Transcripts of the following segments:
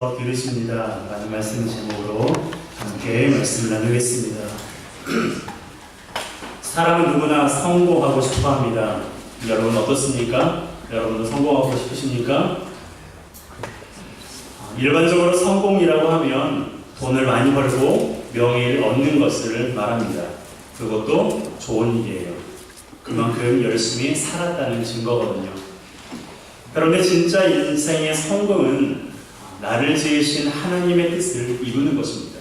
들으십니다 라는 말씀 제목으로 함께 말씀을 나누겠습니다. 사람은 누구나 성공하고 싶어 합니다. 여러분 어떻습니까? 여러분도 성공하고 싶으십니까? 일반적으로 성공이라고 하면 돈을 많이 벌고 명예를 얻는 것을 말합니다. 그것도 좋은 일이에요. 그만큼 열심히 살았다는 증거거든요. 그런데 진짜 인생의 성공은 나를 지으신 하나님의 뜻을 이루는 것입니다.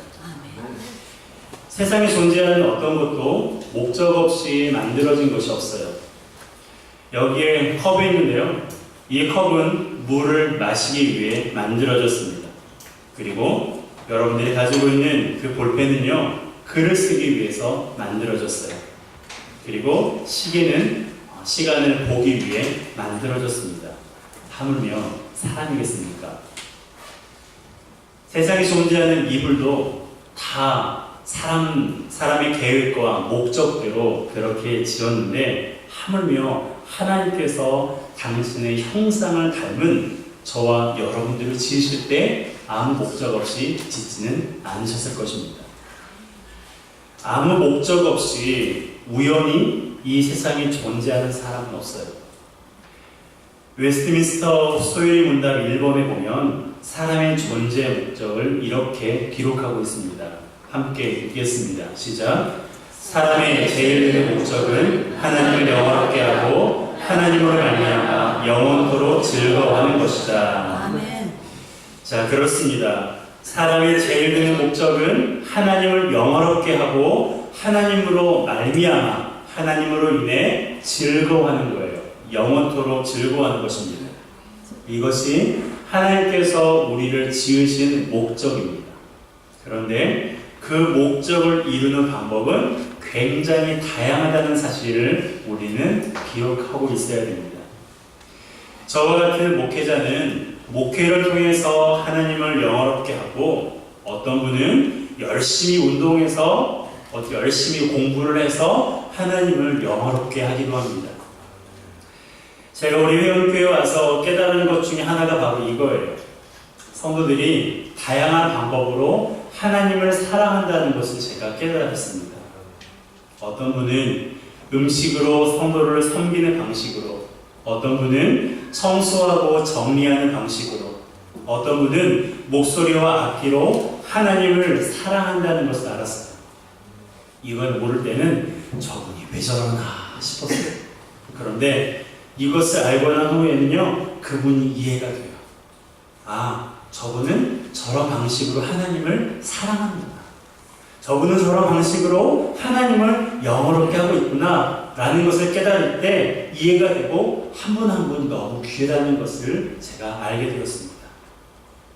세상에 존재하는 어떤 것도 목적 없이 만들어진 것이 없어요. 여기에 컵이 있는데요. 이 컵은 물을 마시기 위해 만들어졌습니다. 그리고 여러분들이 가지고 있는 그 볼펜은요, 글을 쓰기 위해서 만들어졌어요. 그리고 시계는 시간을 보기 위해 만들어졌습니다. 하물며 사람이겠습니까? 세상에 존재하는 이불도 다 사람의 계획과 목적대로 그렇게 지었는데, 하물며 하나님께서 당신의 형상을 닮은 저와 여러분들을 지으실 때 아무 목적 없이 짓지는 않으셨을 것입니다. 아무 목적 없이 우연히 이 세상에 존재하는 사람은 없어요. 웨스트민스터 소유리 문답 1번에 보면 사람의 존재 목적을 이렇게 기록하고 있습니다. 함께 읽겠습니다. 시작. 사람의 제일 큰 목적은 하나님을 영화롭게 하고 하나님으로 말미암아 영원토록 즐거워하는 것이다. 아멘. 자, 그렇습니다. 사람의 제일 큰 목적은 하나님을 영화롭게 하고 하나님으로 말미암아 하나님으로 인해 즐거워하는 거예요. 영원토록 즐거워하는 것입니다. 이것이 하나님께서 우리를 지으신 목적입니다. 그런데 그 목적을 이루는 방법은 굉장히 다양하다는 사실을 우리는 기억하고 있어야 됩니다. 저와 같은 목회자는 목회를 통해서 하나님을 영화롭게 하고, 어떤 분은 열심히 운동해서 열심히 공부를 해서 하나님을 영화롭게 하기도 합니다. 제가 우리 회원교회에 와서 깨달은 것 중에 하나가 바로 이거예요. 성도들이 다양한 방법으로 하나님을 사랑한다는 것을 제가 깨달았습니다. 어떤 분은 음식으로 성도를 섬기는 방식으로, 어떤 분은 청소하고 정리하는 방식으로, 어떤 분은 목소리와 악기로 하나님을 사랑한다는 것을 알았어요. 이걸 모를 때는 저분이 왜 저러나 싶었어요. 그런데 이것을 알고 난 후에는요, 그분이 이해가 돼요. 아, 저분은 저런 방식으로 하나님을 사랑합니다. 저분은 저런 방식으로 하나님을 영화롭게 하고 있구나 라는 것을 깨달을 때 이해가 되고, 한 분 한 분 너무 귀하다는 것을 제가 알게 되었습니다.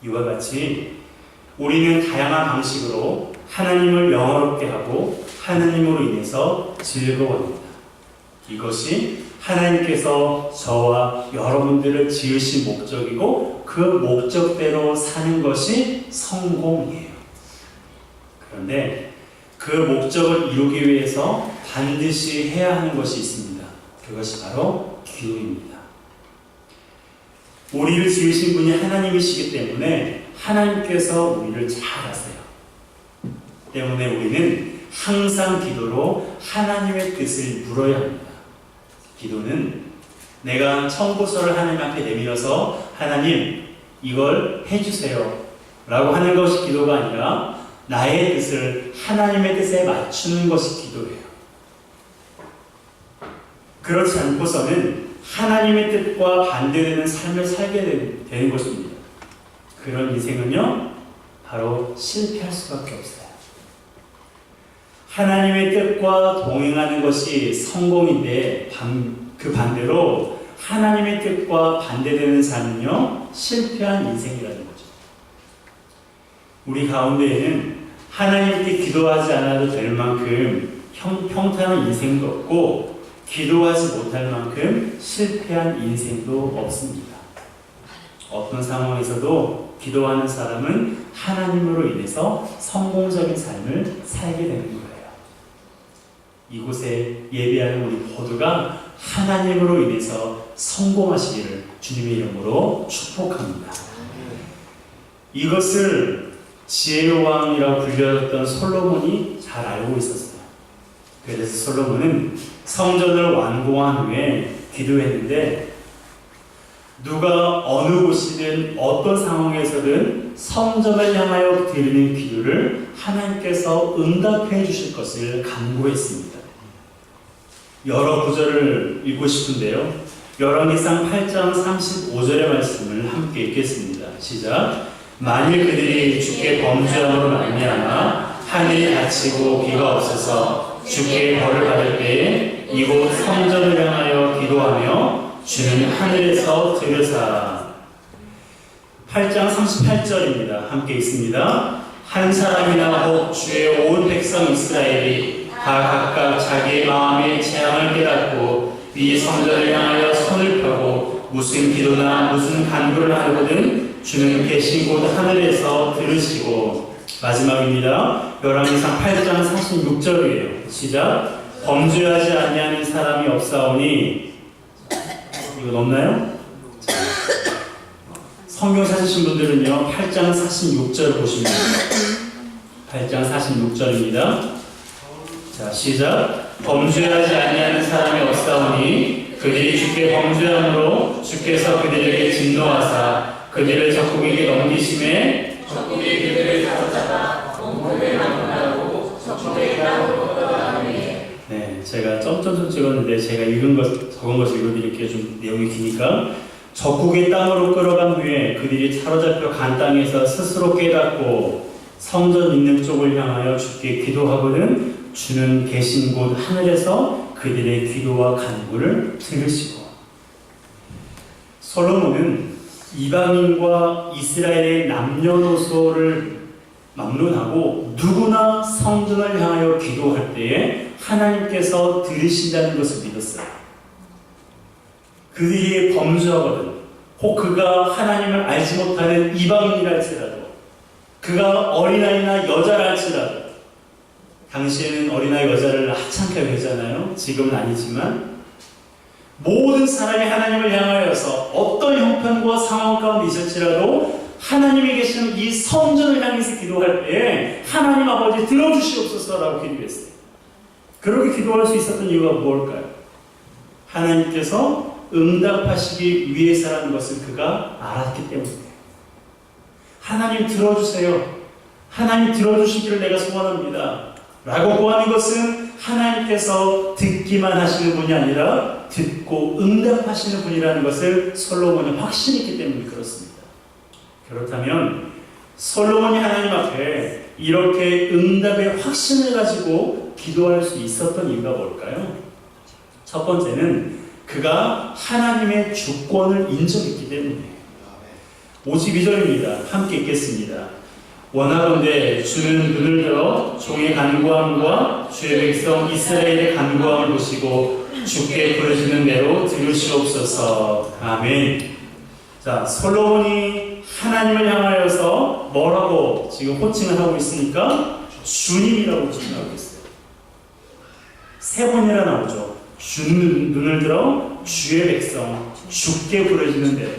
이와 같이 우리는 다양한 방식으로 하나님을 영화롭게 하고 하나님으로 인해서 즐거워합니다. 이것이 하나님께서 저와 여러분들을 지으신 목적이고, 그 목적대로 사는 것이 성공이에요. 그런데 그 목적을 이루기 위해서 반드시 해야 하는 것이 있습니다. 그것이 바로 기도입니다. 우리를 지으신 분이 하나님이시기 때문에 하나님께서 우리를 잘 아세요. 때문에 우리는 항상 기도로 하나님의 뜻을 물어야 합니다. 기도는 내가 청구서를 하나님 앞에 내밀어서 하나님 이걸 해주세요 라고 하는 것이 기도가 아니라 나의 뜻을 하나님의 뜻에 맞추는 것이 기도예요. 그렇지 않고서는 하나님의 뜻과 반대되는 삶을 살게 되는 것입니다. 그런 인생은요, 바로 실패할 수밖에 없어요. 하나님의 뜻과 동행하는 것이 성공인데, 그 반대로 하나님의 뜻과 반대되는 삶은요, 실패한 인생이라는 거죠. 우리 가운데에는 하나님께 기도하지 않아도 될 만큼 평탄한 인생도 없고, 기도하지 못할 만큼 실패한 인생도 없습니다. 어떤 상황에서도 기도하는 사람은 하나님으로 인해서 성공적인 삶을 살게 되는 거예요. 이곳에 예배하는 우리 모두가 하나님으로 인해서 성공하시기를 주님의 이름으로 축복합니다. 이것을 지혜의 왕이라고 불렸던 솔로몬이 잘 알고 있었어요. 그래서 솔로몬은 성전을 완공한 후에 기도했는데, 누가 어느 곳이든 어떤 상황에서든 성전을 향하여 드리는 기도를 하나님께서 응답해 주실 것을 간구했습니다. 여러 구절을 읽고 싶은데요, 열왕기상 8장 35절의 말씀을 함께 읽겠습니다. 시작. 만일 그들이 주께 범죄함으로 말미암아 하늘이 닫히고 비가 없어서 주께 벌을 받을 때에 이곳 성전을 향하여 기도하며 주는 하늘에서 들으사. 8장 38절입니다. 함께 읽습니다. 한 사람이나 혹 주의 온 백성 이스라엘이 다 각각 자기의 마음의 재앙을 깨닫고 이 성전을 향하여 손을 펴고 무슨 기도나 무슨 간구를 하거든 주는 계신 곳 하늘에서 들으시고. 마지막입니다. 열왕기상 8장 46절이에요. 시작. 범죄하지 아니하는 사람이 없사오니. 이거 넘나요? 성경 찾으신 분들은요 8장 46절 보시면 됩니다. 8장 46절입니다. 자, 시작. 범죄하지 아니하는 사람이 없사오니 그들이 주께 범죄함으로 주께서 그들에게 진노하사 그들을 적국에게 넘기심에 적국이 그들을 사로잡아 온몸에 만나고 적국의 땅으로 끌어가니. 네, 제가 점점점 찍었는데 제가 적은 것을 읽어드릴게요. 좀 내용이 기니까. 적국의 땅으로 끌어간 후에 그들이 사로잡혀 간 땅에서 스스로 깨닫고 성전 있는 쪽을 향하여 주께 기도하거든 주는 계신 곳 하늘에서 그들의 기도와 간구를 들으시고. 솔로몬은 이방인과 이스라엘의 남녀노소를 막론하고 누구나 성전을 향하여 기도할 때에 하나님께서 들으신다는 것을 믿었어요. 그들이 범죄하거든, 혹 그가 하나님을 알지 못하는 이방인이랄지라도, 그가 어린아이나 여자랄지라도, 당시에는 어린아이 여자를 하찮게 여기잖아요. 지금은 아니지만 모든 사람이 하나님을 향하여서 어떤 형편과 상황 가운데 있을지라도 하나님이 계시는 이 성전을 향해서 기도할 때 하나님 아버지 들어주시옵소서라고 기도했어요. 그렇게 기도할 수 있었던 이유가 무엇일까요? 하나님께서 응답하시기 위해서라는 것을 그가 알았기 때문이에요. 하나님 들어주세요. 하나님 들어주시기를 내가 소원합니다 라고 구하는 것은 하나님께서 듣기만 하시는 분이 아니라 듣고 응답하시는 분이라는 것을 솔로몬이 확신했기 때문에 그렇습니다. 그렇다면 솔로몬이 하나님 앞에 이렇게 응답의 확신을 가지고 기도할 수 있었던 이유가 뭘까요? 첫 번째는 그가 하나님의 주권을 인정했기 때문이에요. 52절입니다. 함께 읽겠습니다. 원하건대 주는 눈을 들어 종의 간구함과 주의 백성 이스라엘의 간구함을 보시고 주께 부르시는 대로 들으시옵소서. 아멘. 자, 솔로몬이 하나님을 향하여서 뭐라고 지금 호칭을 하고 있으니까 주님이라고 호칭하고 있어요. 세 번이나 나오죠. 주는 눈을 들어 주의 백성 주께 부르시는 대로.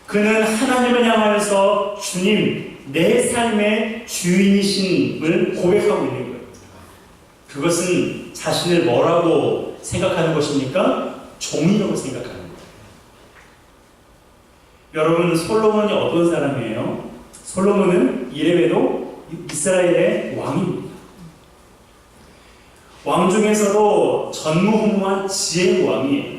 그는 하나님을 향하여서 주님, 내 삶의 주인이신을 고백하고 있는 거예요. 그것은 자신을 뭐라고 생각하는 것입니까? 종이라고 생각하는 거예요. 여러분, 솔로몬이 어떤 사람이에요? 솔로몬은 이래봬도 이스라엘의 왕입니다. 왕 중에서도 전무후무한 지혜의 왕이에요.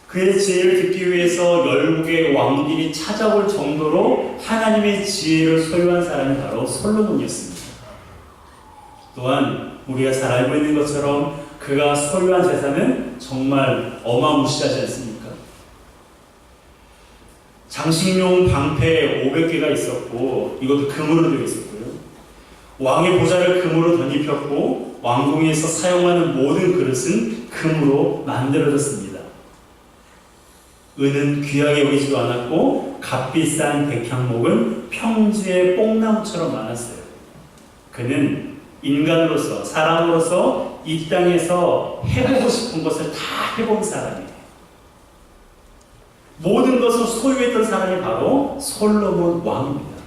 그의 지혜를 듣기 위해서 열국의 왕들이 찾아올 정도로 하나님의 지혜를 소유한 사람이 바로 솔로몬이었습니다. 또한 우리가 잘 알고 있는 것처럼 그가 소유한 재산은 정말 어마무시하지 않습니까? 장식용 방패 500개가 있었고 이것도 금으로 되어 있었고요. 왕의 보좌를 금으로 덧입혔고 왕궁에서 사용하는 모든 그릇은 금으로 만들어졌습니다. 은은 귀하게 여기지도 않았고 값비싼 백향목은 평지의 뽕나무처럼 많았어요. 그는 인간으로서, 사람으로서 이 땅에서 해보고 싶은 것을 다 해본 사람이에요. 모든 것을 소유했던 사람이 바로 솔로몬 왕입니다.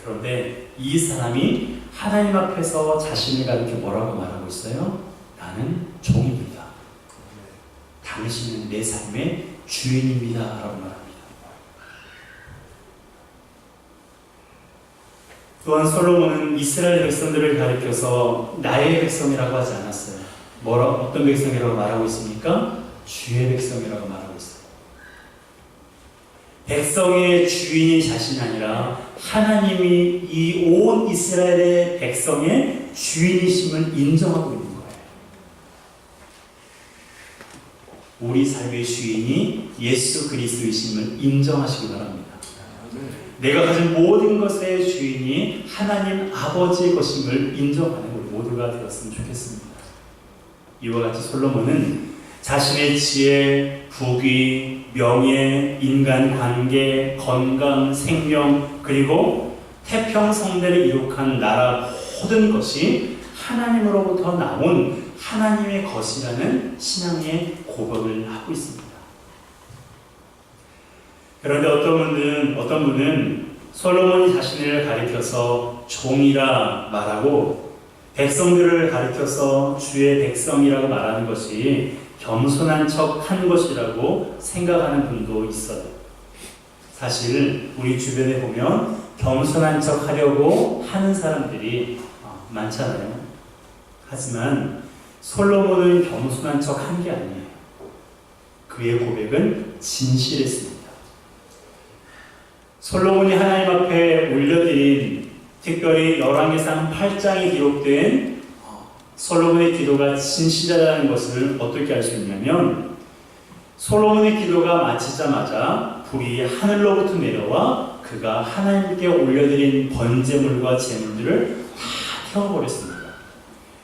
그런데 이 사람이 하나님 앞에서 자신을 가리켜 뭐라고 말하고 있어요? 나는 종입니다. 당신은 내 삶의 주인입니다. 라고 말합니다. 또한 솔로몬은 이스라엘 백성들을 가리켜서 나의 백성이라고 하지 않았어요. 어떤 백성이라고 말하고 있습니까? 주의 백성이라고 말하고 있어요. 백성의 주인이 자신이 아니라 하나님이 이 온 이스라엘의 백성의 주인이심을 인정하고 있는 거예요. 우리 삶의 주인이 예수 그리스도이심을 인정하시기 바랍니다. 내가 가진 모든 것의 주인이 하나님 아버지의 것임을 인정하는 우리 모두가 되었으면 좋겠습니다. 이와 같이 솔로몬은 자신의 지혜, 부귀, 명예, 인간관계, 건강, 생명, 그리고 태평성대를 이룩한 나라 모든 것이 하나님으로부터 나온 하나님의 것이라는 신앙의 고백을 하고 있습니다. 그런데 어떤 분은 솔로몬이 자신을 가리켜서 종이라 말하고 백성들을 가리켜서 주의 백성이라고 말하는 것이 겸손한 척 한 것이라고 생각하는 분도 있어요. 사실 우리 주변에 보면 겸손한 척 하려고 하는 사람들이 많잖아요. 하지만 솔로몬은 겸손한 척 한 게 아니에요. 그의 고백은 진실했습니다. 솔로몬이 하나님 앞에 올려드린 특별히 열왕기상 8장에 기록된 솔로몬의 기도가 진실하다는 것을 어떻게 알 수 있냐면 솔로몬의 기도가 마치자마자 불이 하늘로부터 내려와 그가 하나님께 올려드린 번제물과 제물들을 다 태워버렸습니다.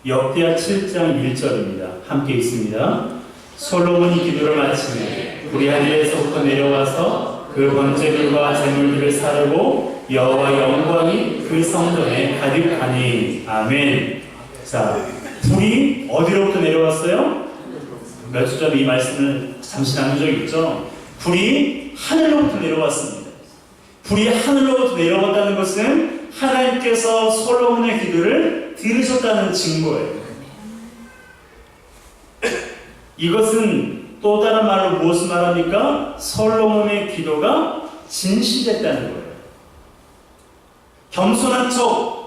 역대하 7장 1절입니다. 함께 읽습니다. 솔로몬이 기도를 마치매 불이 하늘에서부터 내려와서 그 번제물과 제물들을 사르고 여호와 영광이 그 성전에 가득하니 아멘. 자, 불이 어디로부터 내려왔어요? 몇 주 전에 이 말씀을 잠시 나눈 적이 있죠. 불이 하늘로부터 내려왔습니다. 불이 하늘로부터 내려왔다는 것은 하나님께서 솔로몬의 기도를 들으셨다는 증거예요. 이것은 또 다른 말로 무엇을 말합니까? 솔로몬의 기도가 진실했다는 거예요. 겸손한 척,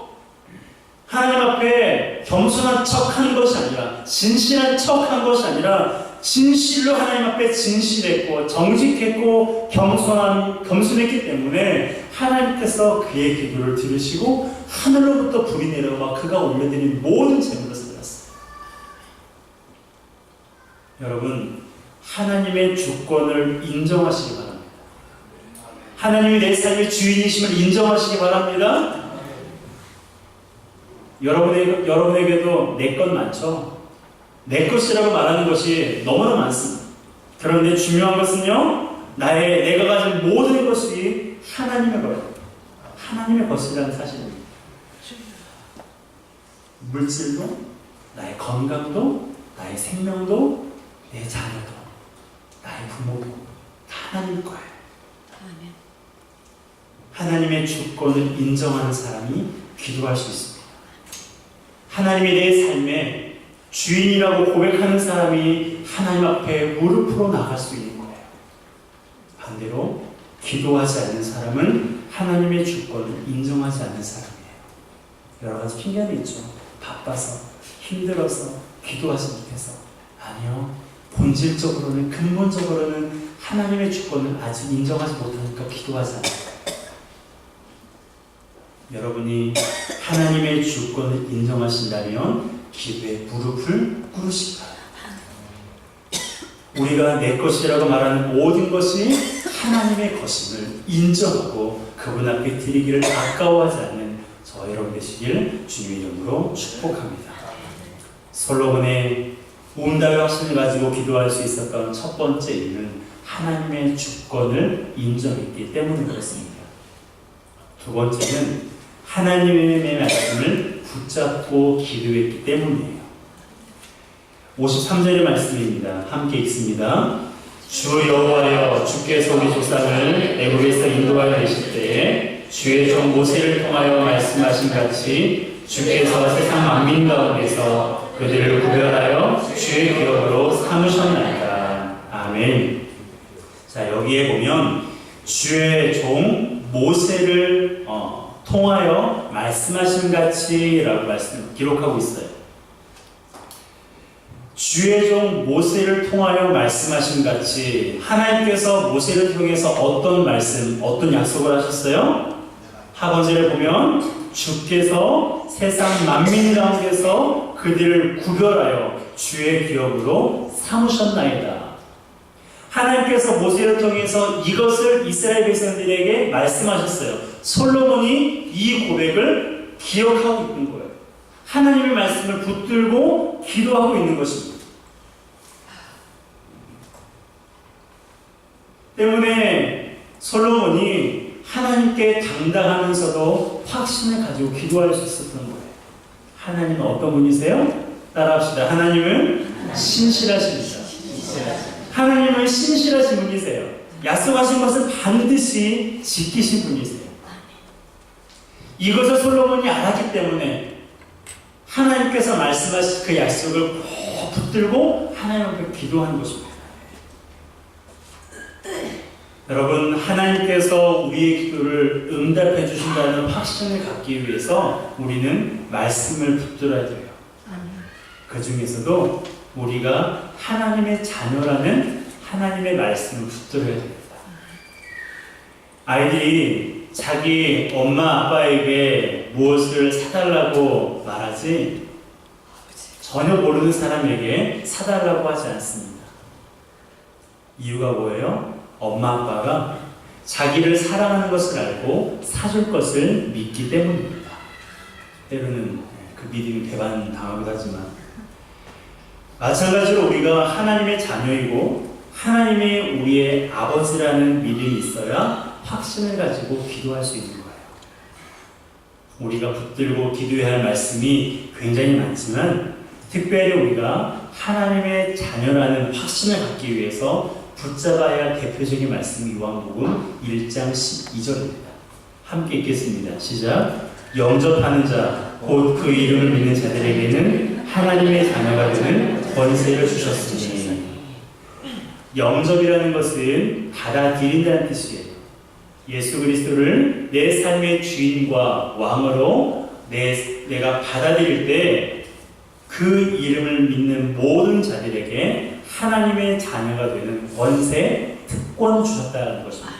하나님 앞에 겸손한 척 한 것이 아니라, 진실한 척 한 것이 아니라, 진실로 하나님 앞에 진실했고, 정직했고, 겸손했기 때문에 하나님께서 그의 기도를 들으시고, 하늘로부터 불이 내려와 그가 올려드린 모든 제물을 살렸어요. 여러분, 하나님의 주권을 인정하시기 바랍니다. 하나님이 내 삶의 주인이심을 인정하시기 바랍니다. 여러분에게도 내 것 많죠? 내 것이라고 말하는 것이 너무나 많습니다. 그런데 중요한 것은요, 내가 가진 모든 것이 하나님의 것, 하나님의 것이라는 사실입니다. 물질도, 나의 건강도, 나의 생명도, 내 자녀도, 나의 부모도 다 하나님 거예요. 하나님의 주권을 인정하는 사람이 기도할 수 있습니다. 하나님이 내 삶의 주인이라고 고백하는 사람이 하나님 앞에 무릎으로 나갈 수 있는 거예요. 반대로 기도하지 않는 사람은 하나님의 주권을 인정하지 않는 사람이에요. 여러 가지 핑계는 있죠. 바빠서, 힘들어서, 기도하지 못해서. 아니요. 본질적으로는, 근본적으로는 하나님의 주권을 아직 인정하지 못하니까 기도하지 않아요. 여러분이 하나님의 주권을 인정하신다면 기도에 무릎을 꿇으시기 바랍니다. 우리가 내 것이라고 말하는 모든 것이 하나님의 것임을 인정하고 그분 앞에 드리기를 아까워하지 않는 저 여러분 되시길 주님의 이름으로 축복합니다. 솔로몬의 온다의 확신을 가지고 기도할 수 있었던 첫 번째 이유는 하나님의 주권을 인정했기 때문에 그렇습니다. 두 번째는 하나님의 말씀을 붙잡고 기도했기 때문이에요. 53절의 말씀입니다. 함께 읽습니다. 주 여호와여, 주께서 우리 조상을 애굽에서 인도하여 내실 때에 주의 종 모세를 통하여 말씀하신 같이 주께서 세상 만민 가운데서 그들을 구별하여 주의 기업으로 삼으셨나이다. 아멘. 자, 여기에 보면 주의 종 모세를 통하여 말씀하신 같이라고 기록하고 있어요. 주의 종 모세를 통하여 말씀하신 같이, 하나님께서 모세를 통해서 어떤 말씀, 어떤 약속을 하셨어요? 하번절에 보면 주께서 세상 만민 가운데서 그들을 구별하여 주의 기업으로 삼으셨나이다. 하나님께서 모세를 통해서 이것을 이스라엘 백성들에게 말씀하셨어요. 솔로몬이 이 고백을 기억하고 있는 거예요. 하나님의 말씀을 붙들고 기도하고 있는 것입니다. 때문에 솔로몬이 하나님께 당당하면서도 확신을 가지고 기도할 수 있었던 거예요. 하나님은 어떤 분이세요? 따라합시다. 하나님은 신실하십니다. 하나님은 신실하신 분이세요. 약속하신 것을 반드시 지키신 분이세요. 이것을 솔로몬이 알았기 때문에 하나님께서 말씀하신 그 약속을 꼭 붙들고 하나님 앞에 기도하는 것입니다. 여러분, 하나님께서 우리의 기도를 응답해 주신다는 확신을 갖기 위해서 우리는 말씀을 붙들어야 돼요. 그 중에서도 우리가 하나님의 자녀라는 하나님의 말씀을 붙들어야 됩니다. 아이들이 자기 엄마 아빠에게 무엇을 사달라고 말하지 전혀 모르는 사람에게 사달라고 하지 않습니다. 이유가 뭐예요? 엄마 아빠가 자기를 사랑하는 것을 알고 사줄 것을 믿기 때문입니다. 때로는 그 믿음이 배반당하기도 하지만, 마찬가지로 우리가 하나님의 자녀이고 하나님이 우리의 아버지라는 믿음이 있어야 확신을 가지고 기도할 수 있는 거예요. 우리가 붙들고 기도해야 할 말씀이 굉장히 많지만, 특별히 우리가 하나님의 자녀라는 확신을 갖기 위해서 붙잡아야 할 대표적인 말씀이 요한복음 1장 12절입니다. 함께 읽겠습니다. 시작. 영접하는 자, 곧 그 이름을 믿는 자들에게는 하나님의 자녀가 되는 권세를 주셨으니. 영접이라는 것은 받아들인다는 뜻이에요. 예수 그리스도를 내 삶의 주인과 왕으로 내가 받아들일 때 그 이름을 믿는 모든 자들에게 하나님의 자녀가 되는 권세, 특권을 주셨다는 것입니다.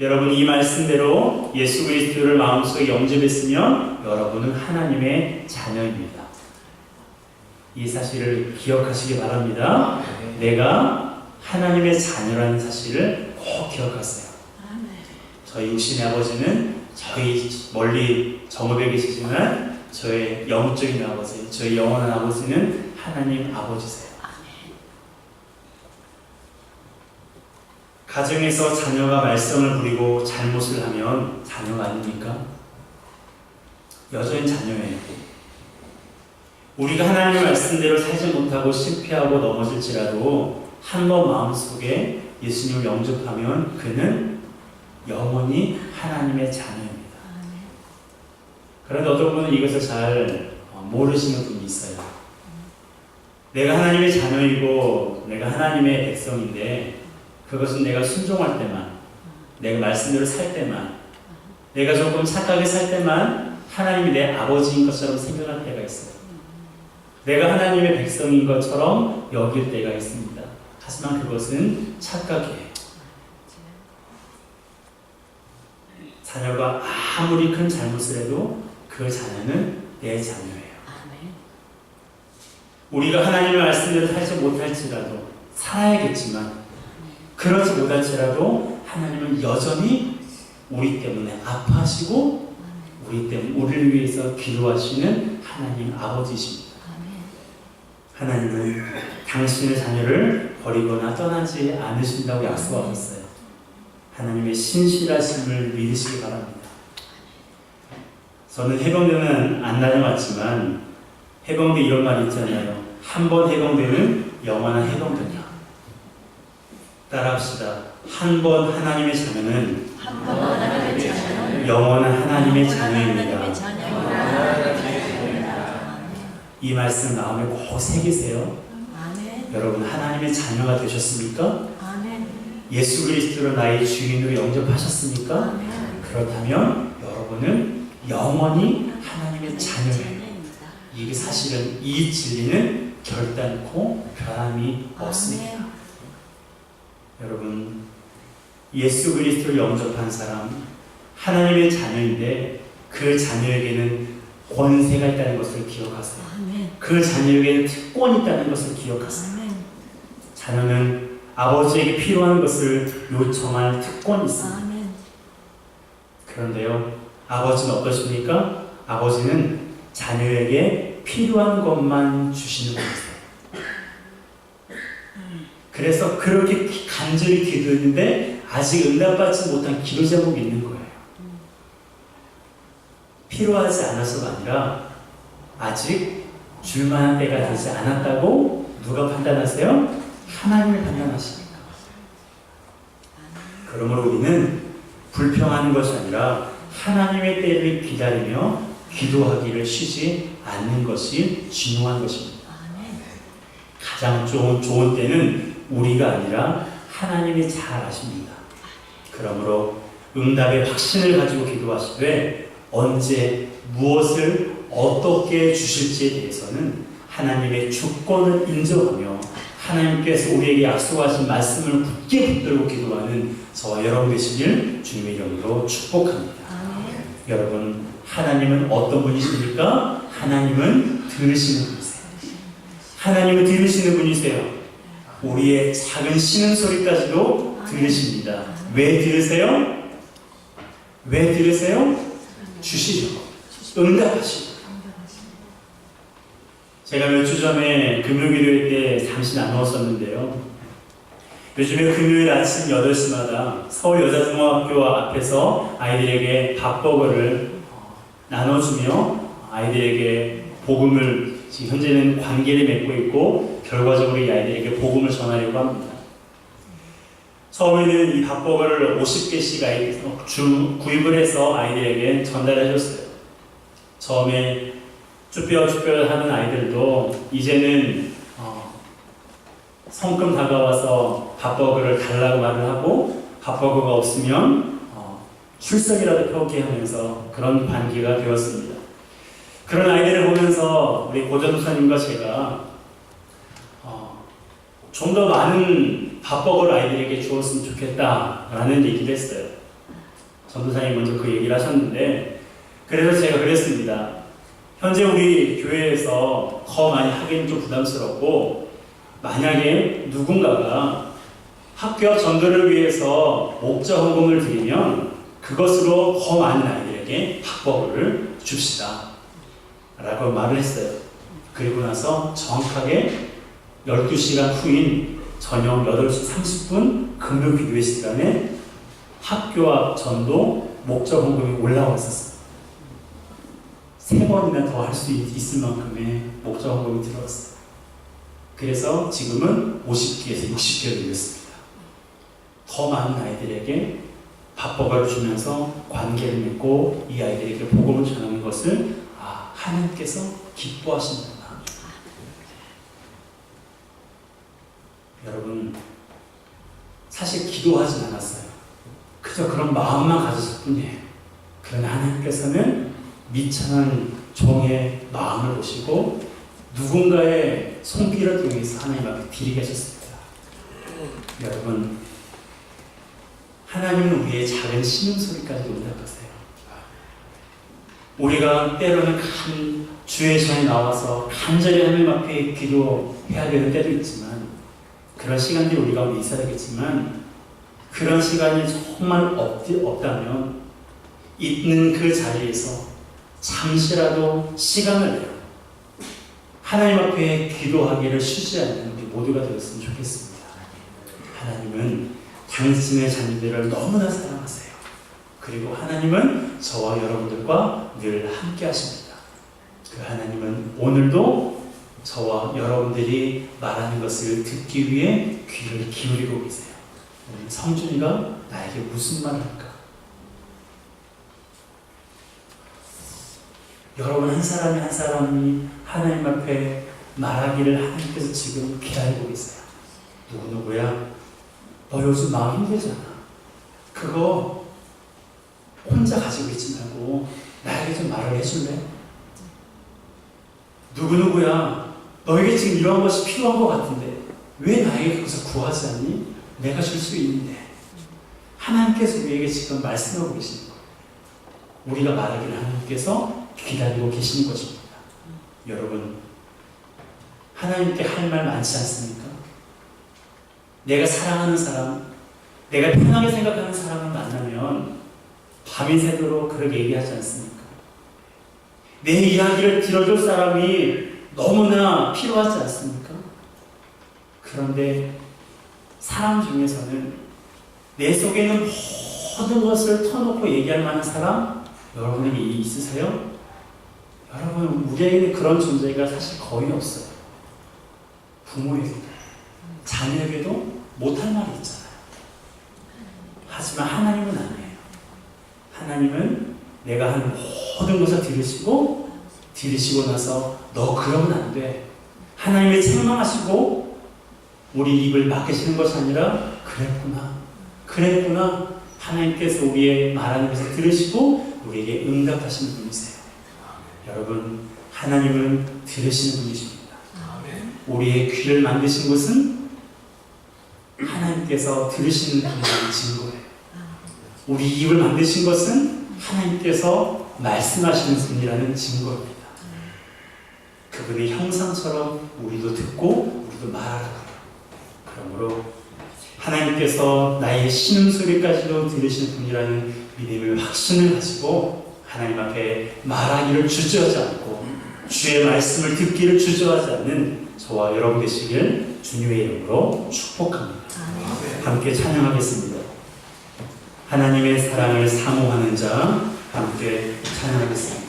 여러분이 이 말씀대로 예수 그리스도를 마음속에 영접했으면 여러분은 하나님의 자녀입니다. 이 사실을 기억하시기 바랍니다. 내가 하나님의 자녀라는 사실을 꼭 기억하세요. 저희 육신의 아버지는 저희 멀리 정읍에 계시지만 저의 영적인 아버지, 저의 영원한 아버지는 하나님 아버지세요. 가정에서 자녀가 말썽을 부리고 잘못을 하면 자녀가 아닙니까? 여전히 자녀예요. 우리가 하나님의 말씀대로 살지 못하고 실패하고 넘어질지라도 한번 마음속에 예수님을 영접하면 그는 영원히 하나님의 자녀입니다. 그런데 어떤 분은 이것을 잘 모르시는 분이 있어요. 내가 하나님의 자녀이고 내가 하나님의 백성인데 그것은 내가 순종할 때만, 내가 말씀대로 살 때만, 내가 조금 착하게 살 때만 하나님이 내 아버지인 것처럼 생각할 때가 있어요. 내가 하나님의 백성인 것처럼 여길 때가 있습니다. 하지만 그것은 착각이에요. 자녀가 아무리 큰 잘못을 해도 그 자녀는 내 자녀예요. 우리가 하나님의 말씀대로 살지 못할지라도, 살아야겠지만 그러지 못할지라도 하나님은 여전히 우리 때문에 아파하시고 우리를 위해서 기도하시는 하나님 아버지이십니다. 하나님은 당신의 자녀를 버리거나 떠나지 않으신다고 약속하셨어요. 하나님의 신실하심을 믿으시기 바랍니다. 저는 해병대는 안 다녀왔지만 해병대 이런 말이 있잖아요. 한 번 해병대는 영원한 해병대다. 따라합시다. 한 번 하나님의 자녀는 한번 하나님의 자녀는 영원한 하나님의 하나님의 자녀입니다. 자녀입니다. 이 말씀 마음에 꼭 새기세요. 아멘. 여러분 하나님의 자녀가 되셨습니까? 아멘. 예수 그리스도를 나의 주인으로 영접하셨습니까? 아멘. 그렇다면 여러분은 영원히 하나님의 자녀예요. 자녀입니다. 이게 사실은 이 진리는 결단코 변함이 없습니다. 아멘. 여러분 예수 그리스도를 영접한 사람 하나님의 자녀인데 그 자녀에게는 권세가 있다는 것을 기억하세요. 아멘. 그 자녀에게는 특권이 있다는 것을 기억하세요. 아멘. 자녀는 아버지에게 필요한 것을 요청할 특권이 있습니다. 아멘. 그런데요, 아버지는 어떠십니까? 아버지는 자녀에게 필요한 것만 주시는 분이세요. 그래서 그렇게 간절히 기도했는데 아직 응답받지 못한 기도 제목이 있는 거예요. 필요하지 않아서가 아니라 아직 줄만한 때가 되지 않았다고 누가 판단하세요? 하나님이 판단하십니다. 그러므로 우리는 불평하는 것이 아니라 하나님의 때를 기다리며 기도하기를 쉬지 않는 것이 중요한 것입니다. 아멘. 가장 좋은 때는 우리가 아니라 하나님이 잘 아십니다. 그러므로 응답의 확신을 가지고 기도하시되 언제 무엇을 어떻게 주실지에 대해서는 하나님의 주권을 인정하며 하나님께서 우리에게 약속하신 말씀을 굳게 붙들고 기도하는 저와 여러분 되시길 주님의 이름으로 축복합니다. 아멘. 여러분 하나님은 어떤 분이십니까? 하나님은 들으시는 분이세요. 하나님은 들으시는 분이세요. 우리의 작은 신음소리까지도 들으십니다. 왜 들으세요? 왜 들으세요? 주시죠. 응답하시고. 제가 몇 주 전에 금요일기도회 때 잠시 나누었었는데요. 요즘에 금요일 아침 8시마다 서울여자중학교 앞에서 아이들에게 밥버거를 나눠주며 아이들에게 복음을 지금 현재는 관계를 맺고 있고 결과적으로 이 아이들에게 복음을 전하려고 합니다. 처음에는 이 밥버거를 50개씩 구입을 해서 아이들에게 전달해 줬어요. 처음에 쭈뼛쭈뼛 하는 아이들도 이제는 성큼 다가와서 밥버거를 달라고 말을 하고 밥버거가 없으면 출석이라도 표기하면서 그런 관계가 되었습니다. 그런 아이들을 보면서 우리 고전도사님과 제가 좀 더 많은 밥버거를 아이들에게 주었으면 좋겠다라는 얘기를 했어요. 전도사님 먼저 그 얘기를 하셨는데 그래서 제가 그랬습니다. 현재 우리 교회에서 더 많이 하기는 좀 부담스럽고 만약에 누군가가 학교 앞 전도를 위해서 목자 헌금을 드리면 그것으로 더 많은 아이들에게 밥버거를 줍시다 라고 말을 했어요. 그리고 나서 정확하게 12시간 후인 저녁 8시 30분 금요 기도회 시간에 학교 앞 전도 목자 헌금이 올라왔었어요. 3번이나 더 할 수 있을 만큼의 목자 헌금이 들어왔어요. 그래서 지금은 50개에서 60개로 늘렸습니다. 더 많은 아이들에게 밥버거를 주면서 관계를 맺고 이 아이들에게 복음을 전하는 것을 하나님께서 기뻐하신다. 여러분 사실 기도하진 않았어요. 그저 그런 마음만 가졌을 뿐이에요. 그러나 하나님께서는 미천한 종의 마음을 보시고 누군가의 손길을 통해서 하나님 앞에 드리게 하셨습니다. 여러분 하나님은 우리의 작은 신음소리까지 응답하세요. 우리가 때로는 큰 주의 전에 나와서 간절히 하나님 앞에 기도해야 되는 때도 있지만 그런 시간들이 우리 가운데 있어야 되겠지만 그런 시간이 정말 없다면 있는 그 자리에서 잠시라도 시간을 내요. 하나님 앞에 기도하기를 쉬지 않는 우리 모두가 되었으면 좋겠습니다. 하나님은 당신의 자녀들을 너무나 사랑하세요. 그리고 하나님은 저와 여러분들과 늘 함께 하십니다. 그 하나님은 오늘도 저와 여러분들이 말하는 것을 듣기 위해 귀를 기울이고 계세요. 성준이가 나에게 무슨 말을 할까? 여러분 한 사람이 한 사람이 하나님 앞에 말하기를 하나님께서 지금 기다리고 계세요. 누구누구야? 너 요즘 마음 힘들잖아. 그거 혼자 가지고 있지 말고 나에게 좀 말을 해줄래? 누구누구야? 너에게 지금 이러한 것이 필요한 것 같은데 왜 나에게 그것을 구하지 않니? 내가 줄 수 있는데. 하나님께서 우리에게 지금 말씀하고 계시는 거예요. 우리가 말하기를 하나님께서 기다리고 계시는 것입니다. 여러분, 하나님께 할 말 많지 않습니까? 내가 사랑하는 사람, 내가 편하게 생각하는 사람을 만나면 밤이 새도록 그렇게 얘기하지 않습니까? 내 이야기를 들어줄 사람이 너무나 필요하지 않습니까? 그런데 사람 중에서는 내 속에 있는 모든 것을 터놓고 얘기할 만한 사람 여러분에게 있으세요? 여러분, 우리에게는 그런 존재가 사실 거의 없어요. 부모에게도 자녀에게도 못할 말이 있잖아요. 하지만 하나님은 아니에요. 하나님은 내가 하는 모든 것을 들으시고 나서 너 그러면 안 돼. 하나님의 책망하시고 우리 입을 막으시는 것이 아니라 그랬구나. 하나님께서 우리의 말하는 것을 들으시고 우리에게 응답하시는 분이세요. 여러분, 하나님은 들으시는 분이십니다. 우리의 귀를 만드신 것은 하나님께서 들으시는 분이라는 증거예요. 우리 입을 만드신 것은 하나님께서 말씀하시는 분이라는 증거입니다. 그분의 형상처럼 우리도 듣고 우리도 말하라고 해요. 그러므로 하나님께서 나의 신음소리까지도 들으시는 분이라는 믿음의 확신을 가지고 하나님 앞에 말하기를 주저하지 않고 주의 말씀을 듣기를 주저하지 않는 저와 여러분 되시길 주님의 이름으로 축복합니다. 함께 찬양하겠습니다. 하나님의 사랑을 사모하는 자 함께 찬양하겠습니다.